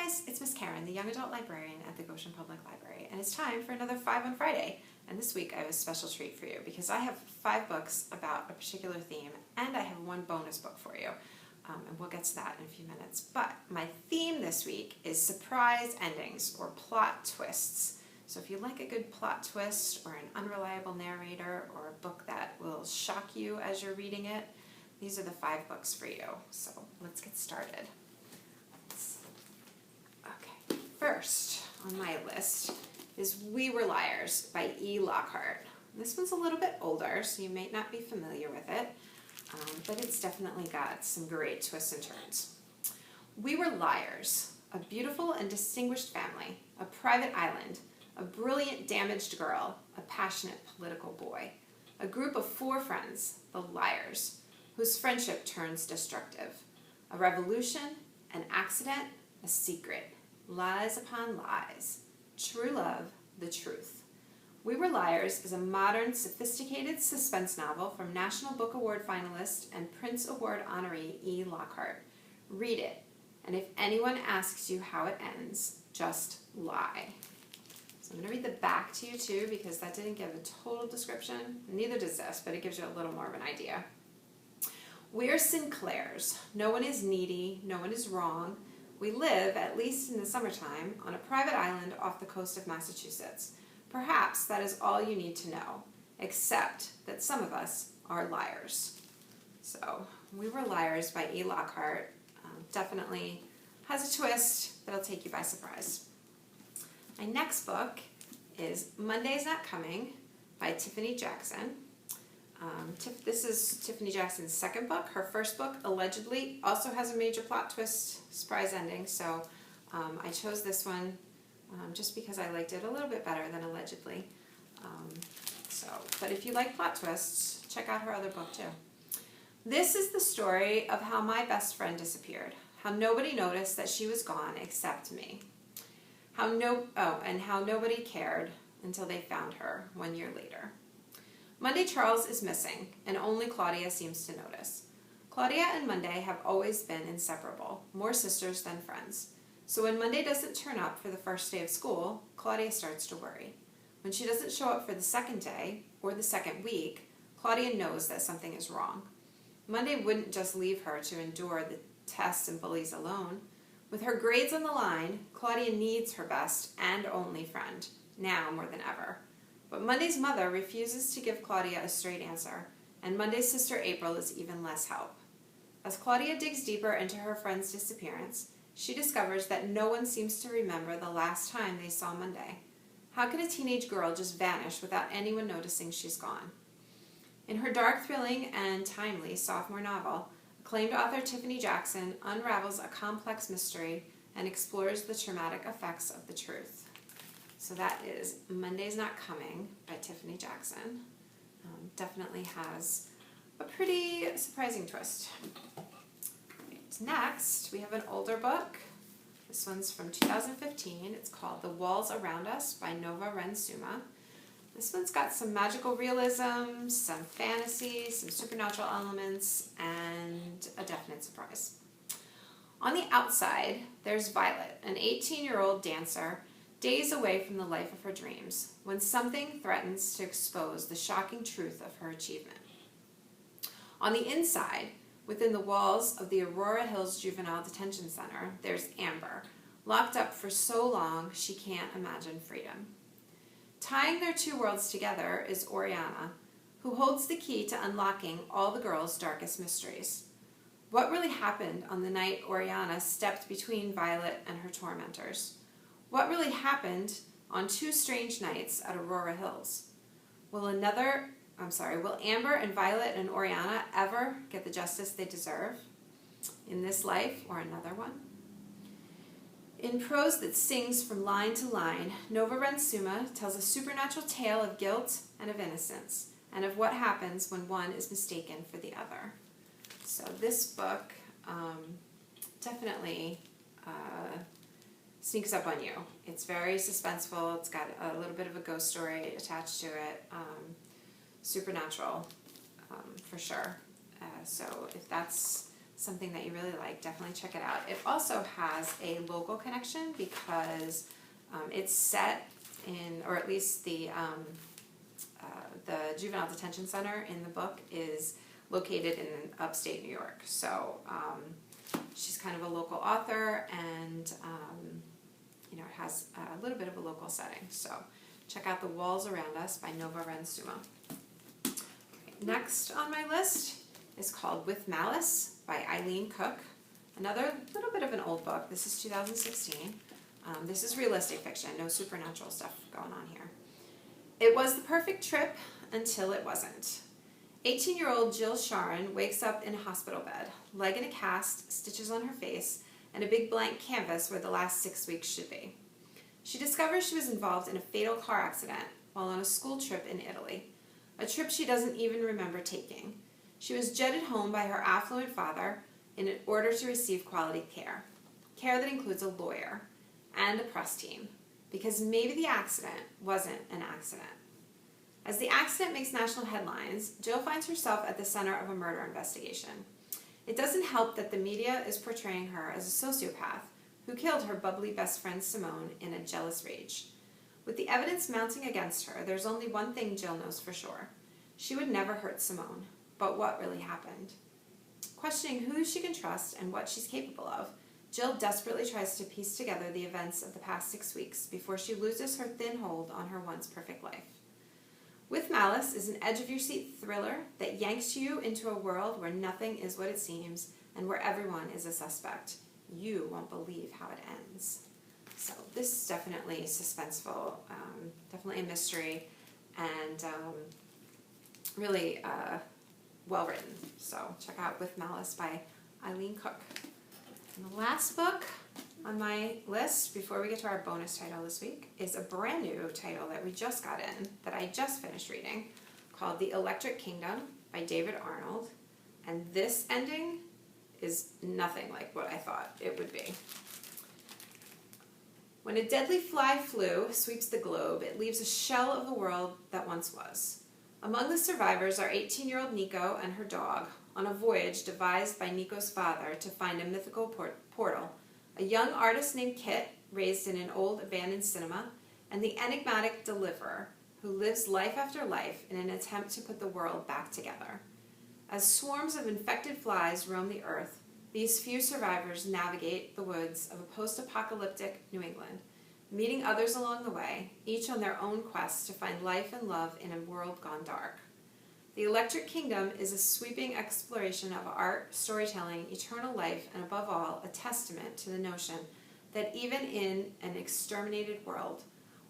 guys, it's Miss Karen, the Young Adult Librarian at the Goshen Public Library, and it's time for another 5 on Friday. And this week I have a special treat for you because I have 5 books about a particular theme, and I have 1 bonus book for you. And we'll get to that in a few minutes. But my theme this week is surprise endings or plot twists. So if you like a good plot twist or an unreliable narrator or a book that will shock you as you're reading it, these are the 5 books for you. So let's get started. Okay, first on my list is We Were Liars by E. Lockhart. This one's a little bit older, so you may not be familiar with it, but it's definitely got some great twists and turns. We were liars, a beautiful and distinguished family, a private island, a brilliant damaged girl, a passionate political boy, a group of 4 friends, the liars, whose friendship turns destructive, a revolution, an accident, a secret, lies upon lies, true love, the truth. We Were Liars is a modern, sophisticated suspense novel from National Book Award finalist and Prince Award honoree E. Lockhart. Read it, and if anyone asks you how it ends, just lie. So I'm going to read the back to you too, because that didn't give a total description. Neither does this, but it gives you a little more of an idea. We're Sinclairs. No one is needy, no one is wrong. We live, at least in the summertime, on a private island off the coast of Massachusetts. Perhaps that is all you need to know, except that some of us are liars. So, We Were Liars by E. Lockhart definitely has a twist that'll take you by surprise. My next book is Monday's Not Coming by Tiffany Jackson. This is Tiffany Jackson's 2nd book. Her 1st book, allegedly, also has a major plot twist, surprise ending, so I chose this one just because I liked it a little bit better than allegedly. But if you like plot twists, check out her other book too. This is the story of how my best friend disappeared, how nobody noticed that she was gone except me, and how nobody cared until they found her 1 year later. Monday Charles is missing, and only Claudia seems to notice. Claudia and Monday have always been inseparable, more sisters than friends. So when Monday doesn't turn up for the first day of school, Claudia starts to worry. When she doesn't show up for the 2nd day, or the 2nd week, Claudia knows that something is wrong. Monday wouldn't just leave her to endure the tests and bullies alone. With her grades on the line, Claudia needs her best and only friend, now more than ever. But Monday's mother refuses to give Claudia a straight answer, and Monday's sister April is even less help. As Claudia digs deeper into her friend's disappearance, she discovers that no one seems to remember the last time they saw Monday. How could a teenage girl just vanish without anyone noticing she's gone? In her dark, thrilling, and timely sophomore novel, acclaimed author Tiffany Jackson unravels a complex mystery and explores the traumatic effects of the truth. So that is Monday's Not Coming by Tiffany Jackson. Definitely has a pretty surprising twist. Right, next, we have an older book. This one's from 2015. It's called The Walls Around Us by Nova Rensuma. This one's got some magical realism, some fantasy, some supernatural elements, and a definite surprise. On the outside, there's Violet, an 18-year-old dancer, days away from the life of her dreams, when something threatens to expose the shocking truth of her achievement. On the inside, within the walls of the Aurora Hills Juvenile Detention Center, there's Amber, locked up for so long she can't imagine freedom. Tying their 2 worlds together is Oriana, who holds the key to unlocking all the girls' darkest mysteries. What really happened on the night Oriana stepped between Violet and her tormentors? What really happened on 2 strange nights at Aurora Hills? Will Amber and Violet and Oriana ever get the justice they deserve? In this life or another one? In prose that sings from line to line, Nova Rensuma tells a supernatural tale of guilt and of innocence, and of what happens when one is mistaken for the other. So this book definitely sneaks up on you. It's very suspenseful. It's got a little bit of a ghost story attached to it. Supernatural, for sure. So if that's something that you really like, definitely check it out. It also has a local connection because it's set in, or at least the juvenile detention center in the book is located in upstate New York. So she's kind of a local author, and you know, it has a little bit of a local setting. So check out The Walls Around Us by Nova Rensuma. Next on my list is called With Malice by Eileen Cook. Another little bit of an old book. This is 2016. This is realistic fiction, no supernatural stuff going on here. It was the perfect trip until it wasn't. 18-year-old Jill Sharon wakes up in a hospital bed, leg in a cast, stitches on her face, and a big blank canvas where the last 6 weeks should be. She discovers she was involved in a fatal car accident while on a school trip in Italy, a trip she doesn't even remember taking. She was jetted home by her affluent father in order to receive quality care that includes a lawyer and a press team, because maybe the accident wasn't an accident. As the accident makes national headlines, Jill finds herself at the center of a murder investigation. It doesn't help that the media is portraying her as a sociopath who killed her bubbly best friend Simone in a jealous rage. With the evidence mounting against her, there's only one thing Jill knows for sure. She would never hurt Simone, but what really happened? Questioning who she can trust and what she's capable of, Jill desperately tries to piece together the events of the past 6 weeks before she loses her thin hold on her once perfect life. With Malice is an edge-of-your-seat thriller that yanks you into a world where nothing is what it seems and where everyone is a suspect. You won't believe how it ends. So this is definitely suspenseful, definitely a mystery, and really well written. So check out With Malice by Eileen Cook. And the last book on my list, before we get to our bonus title this week, is a brand new title that we just got in, that I just finished reading, called The Electric Kingdom by David Arnold. And this ending is nothing like what I thought it would be. When a deadly fly flu sweeps the globe, it leaves a shell of the world that once was. Among the survivors are 18-year-old Nico and her dog, on a voyage devised by Nico's father to find a mythical portal, a young artist named Kit, raised in an old abandoned cinema, and the enigmatic Deliverer, who lives life after life in an attempt to put the world back together. As swarms of infected flies roam the earth, these few survivors navigate the woods of a post-apocalyptic New England, meeting others along the way, each on their own quest to find life and love in a world gone dark. The Electric Kingdom is a sweeping exploration of art, storytelling, eternal life, and above all, a testament to the notion that even in an exterminated world,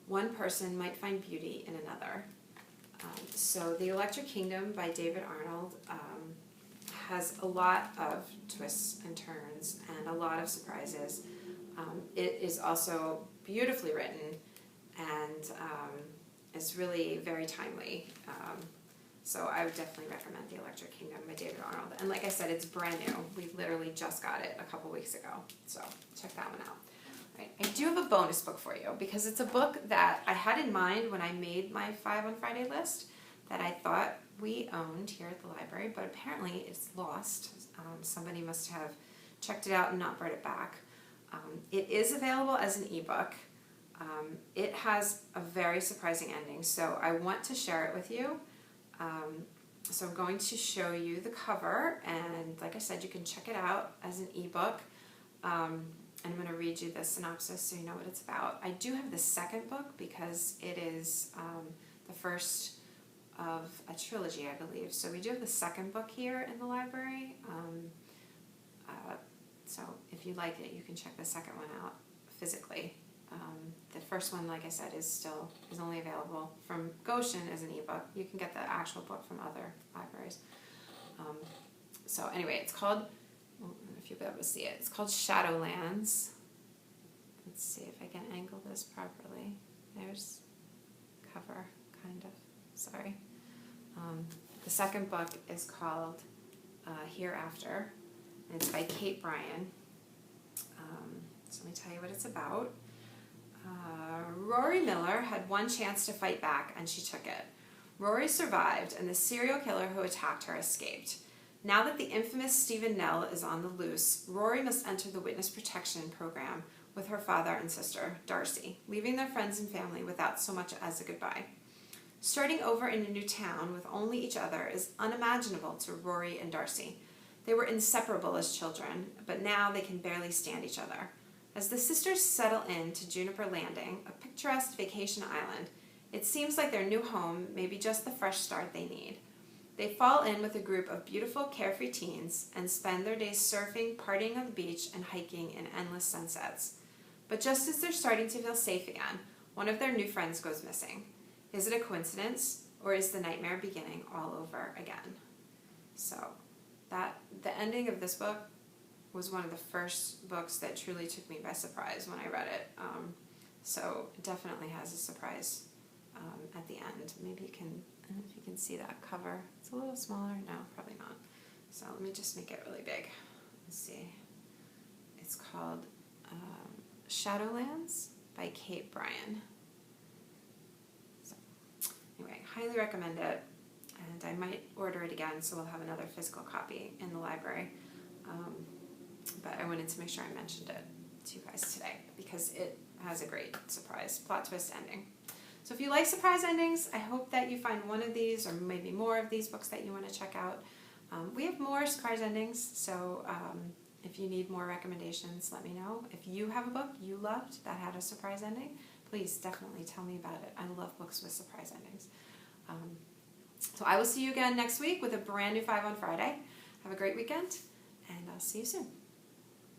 one person might find beauty in another. So The Electric Kingdom by David Arnold has a lot of twists and turns and a lot of surprises. It is also beautifully written and is really very timely. So I would definitely recommend The Electric Kingdom by David Arnold. And like I said, it's brand new. We literally just got it a couple weeks ago. So check that one out. All right. I do have a bonus book for you because it's a book that I had in mind when I made my 5 on Friday list that I thought we owned here at the library, but apparently it's lost. Somebody must have checked it out and not brought it back. It is available as an ebook. It has a very surprising ending, so I want to share it with you. So I'm going to show you the cover, and like I said, you can check it out as an ebook. And I'm going to read you the synopsis so you know what it's about. I do have the second book because it is the first of a trilogy, I believe. So we do have the second book here in the library. So if you like it, you can check the second one out physically. The first one, like I said, is only available from Goshen as an ebook. You can get the actual book from other libraries. So anyway, it's called, I don't know if you'll be able to see it, it's called Shadowlands. Let's see if I can angle this properly. There's cover, kind of, sorry. The second book is called Hereafter, and it's by Kate Bryan. So let me tell you what it's about. Rory Miller had one chance to fight back, and she took it. Rory survived, and the serial killer who attacked her escaped. Now that the infamous Stephen Nell is on the loose, Rory must enter the witness protection program with her father and sister, Darcy, leaving their friends and family without so much as a goodbye. Starting over in a new town with only each other is unimaginable to Rory and Darcy. They were inseparable as children, but now they can barely stand each other. As the sisters settle in to Juniper Landing, a picturesque vacation island, it seems like their new home may be just the fresh start they need. They fall in with a group of beautiful, carefree teens and spend their days surfing, partying on the beach, and hiking in endless sunsets. But just as they're starting to feel safe again, one of their new friends goes missing. Is it a coincidence, or is the nightmare beginning all over again? So, the ending of this book was one of the first books that truly took me by surprise when I read it. So it definitely has a surprise at the end. Maybe you can, I don't know if you can see that cover. It's a little smaller. No, probably not. So let me just make it really big. Let's see. It's called Shadowlands by Kate Bryan. So anyway, highly recommend it. And I might order it again, so we'll have another physical copy in the library. But I wanted to make sure I mentioned it to you guys today because it has a great surprise, plot twist ending. So if you like surprise endings, I hope that you find one of these or maybe more of these books that you want to check out. We have more surprise endings, so if you need more recommendations, let me know. If you have a book you loved that had a surprise ending, please definitely tell me about it. I love books with surprise endings. So I will see you again next week with a brand new 5 on Friday. Have a great weekend, and I'll see you soon.